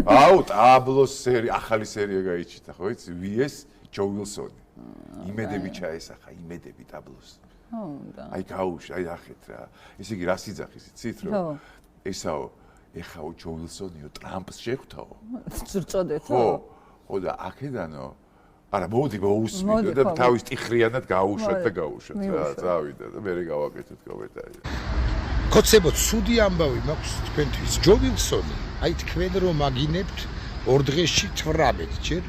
აუ, ტაბლოს სერია, ახალი სერია გაიჩიტა, ხო იცი? VS ჯო ვილსონი. იმედები ჩაესახა, იმედები ტაბლოს. აი გაუშ, აი ახეთ რა. ესე იგი რას იძახის, იცით რომ ესაო, ეხაო ჯო ვილსონიო ტრამპს შეხვთაო. ზრწოდეთო? ხო და აქედანო არა, მოდი მოусმინო და თავის ტიხრიანად გაუშვათ და გაუშვათ რა, წავიდა და მე გავაკეთეთ კომენტარი. კოცებო, ცუდი ამბავი მაქვს თქვენთვის. ჯო ვილსონი, აი თქვენ რომ აგინებთ 2 დღეში 18 ჯერ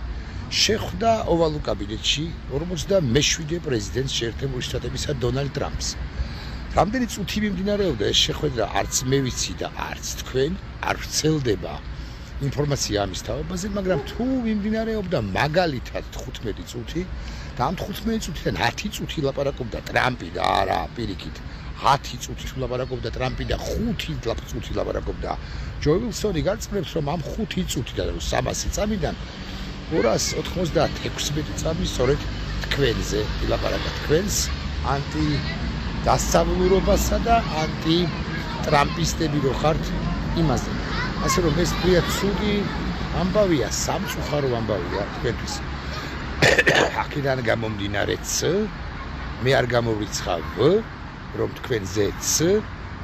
შეხვდა ოვალურ კაბინეტში 47 პრეზიდენტს შეერთებული შტატებისა დონალდ ტრამპს. რამდენი წუთი მიმდინარეობდა ეს შეხვედრა, არც მე ვიცი და არც თქვენ არ ვრცელდება ინფორმაცია ამის თავებზე, მაგრამ თუ მიმდინარეობდა მაგალითად 15 წუთი და ამ 15 წუთიდან 10 წუთი ლაპარაკობდა ტრამპი და არა პირიქით 10 წუთი ლაპარაკობდა ტრამპი და 5 წუთი ლაპარაკობდა ჯო ვილსონი, გაწმენდით რომ ამ 5 წუთიდან 300 წამიდან 296 წამი სწორედ თქვენზე ილაპარაკა, თქვენს ანტი დასავლურობასა და ანტი ტრამპისტები რო ხართ იმაზე. ასე რომ ეს პრიად ცუდი ამბავია, სამწუხარო ამბავია თქვენთვის. აქედან გამომდინარეც მე არ გამოვრიცხავ, რომ თქვენზე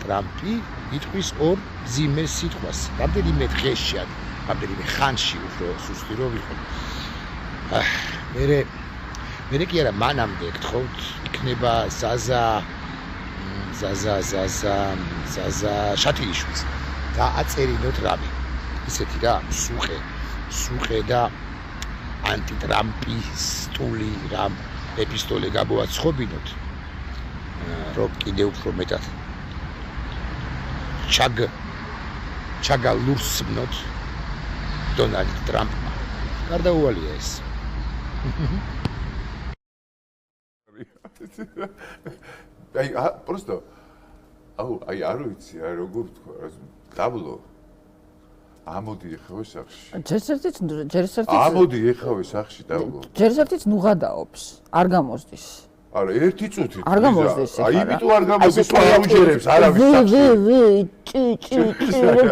ტრამპი იტყვის 2 მძიმე სიტყვას. რამდენიმე დღეში, რამდენიმე ხანში უფრო სუსტი რო ვიყო. მე კი არა მანამდე გთხოვთ, იქნება ზაზა შათიიშვილს. და აწერინოთ რამე. ისეთი რა, სუყე და ანტიტრამპისტული რამ ეპისტოლე გამოაცხობინოთ. რომ კიდევ უფრო მეტად ჩაგალურსმნოთ დონალდ ტრამპმა. გარდაუვალია ეს. აი, просто აი არ ვიცი, როგორ თქვა, ტაბლო. ამოდი ეხავე სახში. ჯერ ერთიც ამოდი ეხავე სახში ტაბლო. ჯერ ერთიც ნუღადაობს, არ გამოსდის. არა, ერთი წუთი. არ გამოსდის ხა. აი, იმიტომ არ გამოსდის, რომ აუჯერებს, არავის სახში.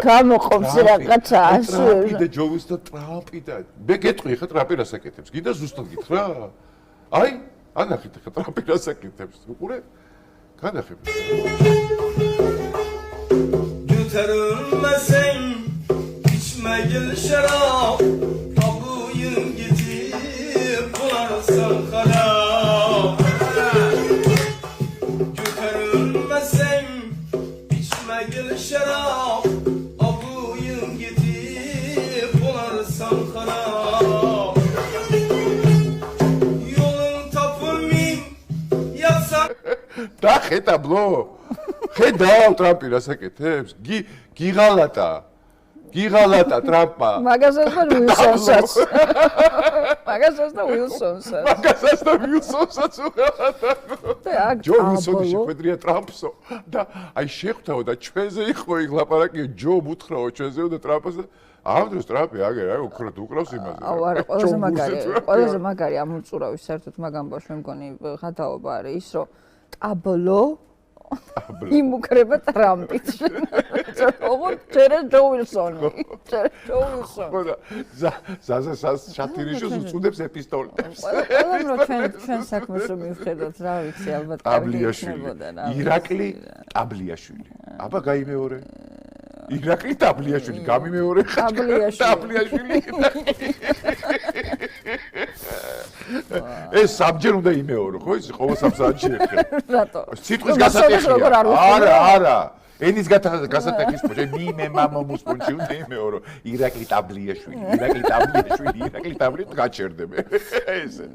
გამოყოფს რაღაცა ასე. ტრამპი და ჯოვის და ტრამპი და მე გეტყვი ხა ტრამპი რას აკეთებს? გინდა ზუსტად გითხრა? აი, ანახეთ ხა ტრამპი რას აკეთებს? უყურე? განახებ. Götürülmesin içme gel şarap Tabuyun gidip bularsan harap Götürülmesin içme gel şarap Tabuyun gidip bularsan harap Yolun tapılmayın yapsan და ხედაბლო? ხედავ ტრამპი რას აკეთებს? გიღალატა ტრამპმა. მაგასაც და ვილსონსაც. მაგასაც და ვილსონსაც უღალატა. ჯო ვილსონი შეხვედრია ტრამპსო და აი შეხვდაო და ჩვენზე იყო იქ ლაპარაკი ჯო მუთხრაო ჩვენზეო და ტრამპს და ამ დროს ტრამპი აგერ აი უქროთ უკრავს იმაზე. აუ არა, ყველაზე მაგარი ამ უწურავი საერთოდ მაგ ამბავს მე მგონი ხათაობა არის ის რომ ტაბლო იმუქრება ტრამპით. ოღონდ ჩერე ჯო ვილსონი. ხო და ზაზა შათინიშვილს უწუდებს ეპისტოლებს. ჩვენ საქმეს რომ მივხედოთ, რა ვიცი, ალბათ კარგი იქნებოდა რა. ირაკლი ტაბლიაშვილი. აბა გაიმეორე. ირაკლი ტაბლიაშვილი, გამიმეორე. ტაბლიაშვილი. ეს საბჯერ უნდა იმეორო, ხო იცი, ყოველ 3 საათში ერთხელ. რატო? სიტყვის გასატეხია. არა. ენის გასატეხის პოჭე მე მამამუს პონჩი უნდა იმეორო. ირაკლი ტაბლიაშვილი, გაჩერდები. ესე